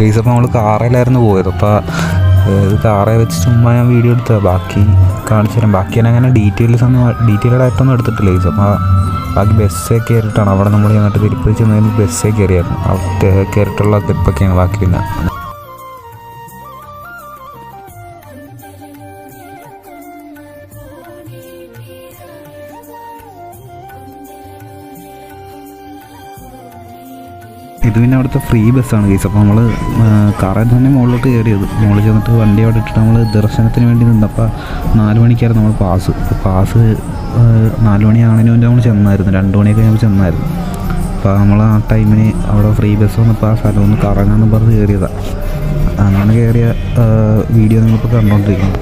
Guys അപ്പോൾ നമ്മൾ കാറിലായിരുന്നു പോയത്. അപ്പോൾ ഇത് കാറെ വെച്ച് ചുമ്മാ ഞാൻ വീഡിയോ എടുത്തത്, ബാക്കി കാണിച്ചു തരാം. ബാക്കി ഞാൻ അങ്ങനെ ഡീറ്റെയിൽഡ് ആയിട്ടൊന്നും എടുത്തിട്ടില്ല ഗൈസ്. അപ്പോൾ ബാക്കി ബസ്സേ കയറിയിട്ടാണ് അവിടെ നമ്മൾ ചെന്നിട്ട് തിരുപ്പതി ചെന്നതിന് ബസ്സേ കയറിയായിരുന്നു. അവിടെ കയറിയിട്ടുള്ള ട്രിപ്പൊക്കെയാണ് ബാക്കി. പിന്നെ ഇത് പിന്നെ അവിടുത്തെ ഫ്രീ ബസ്സാണ് ഗൈസ്. അപ്പോൾ നമ്മൾ കാറിൽ തന്നെ മുകളിലോട്ട് കയറിയത്. മുകളിൽ ചെന്നിട്ട് വണ്ടി അവിടെ ഇട്ടിട്ട് നമ്മൾ ദർശനത്തിന് വേണ്ടി നിന്നപ്പോൾ 4 മണിക്കായിരുന്നു നമ്മൾ പാസ്. പാസ് 4 മണിയാണതിന് മുന്നേ നമ്മൾ ചെന്നായിരുന്നു. 2 മണിയൊക്കെ നമ്മൾ ചെന്നായിരുന്നു. അപ്പോൾ നമ്മൾ ആ ടൈമിന് അവിടെ ഫ്രീ ബസ് വന്നപ്പോൾ ആ സ്ഥലം ഒന്ന് കറങ്ങാമെന്ന് പറഞ്ഞ് കയറിയതാണ്. അങ്ങനെ കയറിയ വീഡിയോ നിങ്ങളിപ്പോൾ കണ്ടുകൊണ്ടിരിക്കുന്നു.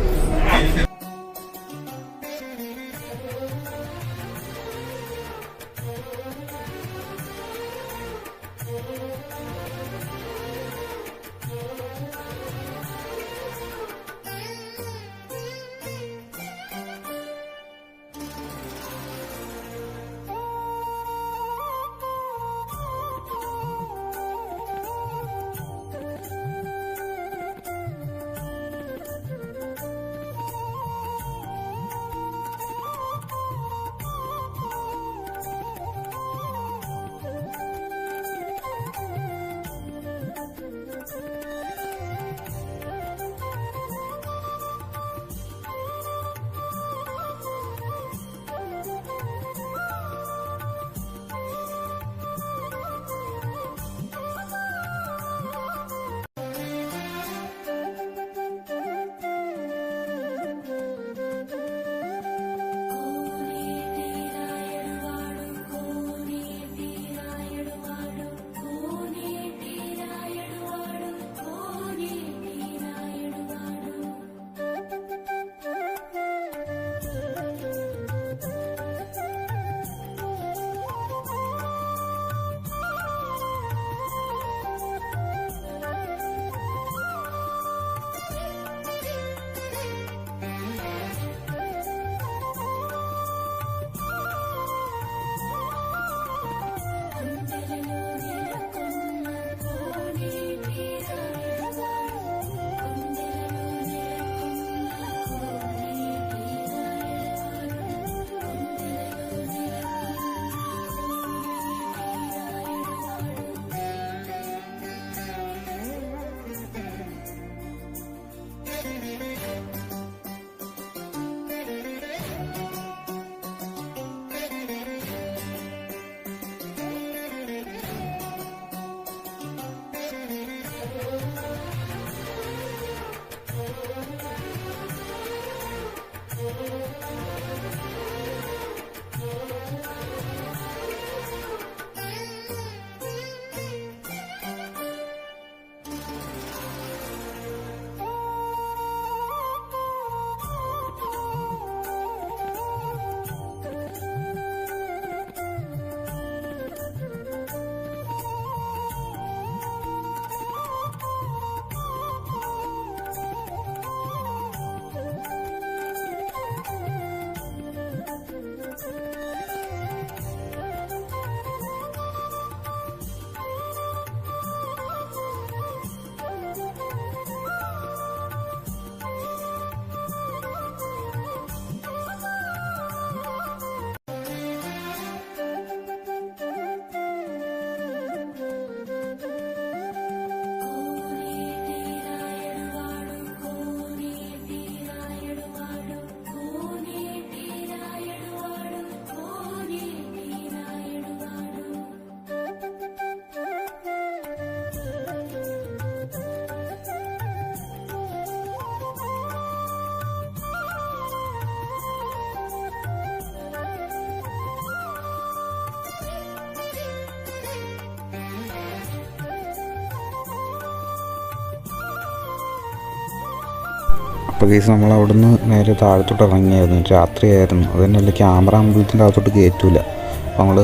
അപ്പോൾ കേസ് നമ്മൾ അവിടെ നിന്ന് നേരെ താഴത്തോട്ട് ഇറങ്ങിയായിരുന്നു. രാത്രിയായിരുന്നു. അത് തന്നെയല്ല, ക്യാമറ അമ്പലത്തിൻ്റെ അകത്തോട്ട് കയറ്റില്ല. അപ്പോൾ നമ്മൾ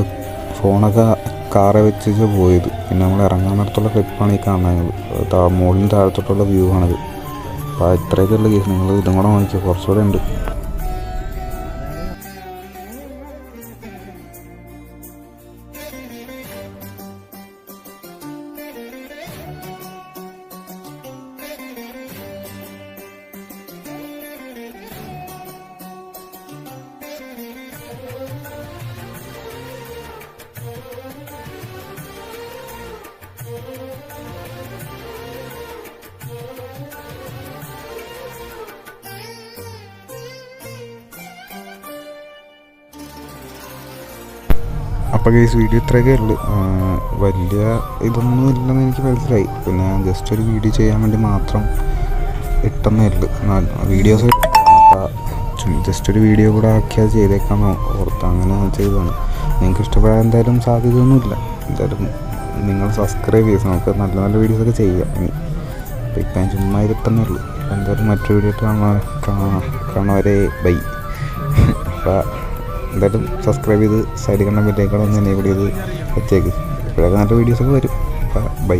ഫോണൊക്കെ കാറെ വെച്ച് പോയത്. പിന്നെ നമ്മൾ ഇറങ്ങാൻ നേരത്തുള്ള ക്ലിപ്പാണ് ഈ കാണുന്നത്. മുകളിൽ നിന്ന് താഴത്തോട്ടുള്ള വ്യൂ ആണിത്. അപ്പോൾ ഇത്രയൊക്കെയുള്ള കേസ്. നിങ്ങൾ ഇതും കൂടെ നോക്കിയാൽ കുറച്ചുകൂടെ ഉണ്ട്. അപ്പോൾ ഗൈസ് വീഡിയോ ഇത്രയൊക്കെ ഉള്ളു. വലിയ ഇതൊന്നും ഇല്ലെന്ന് എനിക്ക് മനസ്സിലായി. പിന്നെ ജസ്റ്റ് ഒരു വീഡിയോ ചെയ്യാൻ വേണ്ടി മാത്രം ഇട്ടെന്നേ ഉള്ളു. വീഡിയോസ് അപ്പോൾ ജസ്റ്റ് ഒരു വീഡിയോ കൂടെ ആക്കിയത് ചെയ്തേക്കാമെന്ന് ഓർത്ത് അങ്ങനെ ചെയ്തതാണ്. നിങ്ങൾക്ക് ഇഷ്ടപ്പെടാൻ എന്തായാലും സാധ്യതയൊന്നുമില്ല. എന്തായാലും നിങ്ങൾ സബ്സ്ക്രൈബ് ചെയ്ത് നമുക്ക് നല്ല നല്ല വീഡിയോസൊക്കെ ചെയ്യാം ഇനി. അപ്പോൾ ഇപ്പം ഞാൻ ചുമ്മാ ഇതിട്ടെന്നേ ഉള്ളൂ. എന്തായാലും മറ്റൊരു വീഡിയോ കാണുന്നവരെ ബൈ. അപ്പോൾ എന്തായാലും സബ്സ്ക്രൈബ് ചെയ്ത് സൈഡിൽ കണ്ട ബെല്ലൈക്കൺ ഒന്ന് എനേബിൾ ചെയ്ത് വെച്ചേക്ക്. ഇപ്പോഴൊക്കെ നല്ല വീഡിയോസൊക്കെ വരും. അപ്പോൾ ബൈ.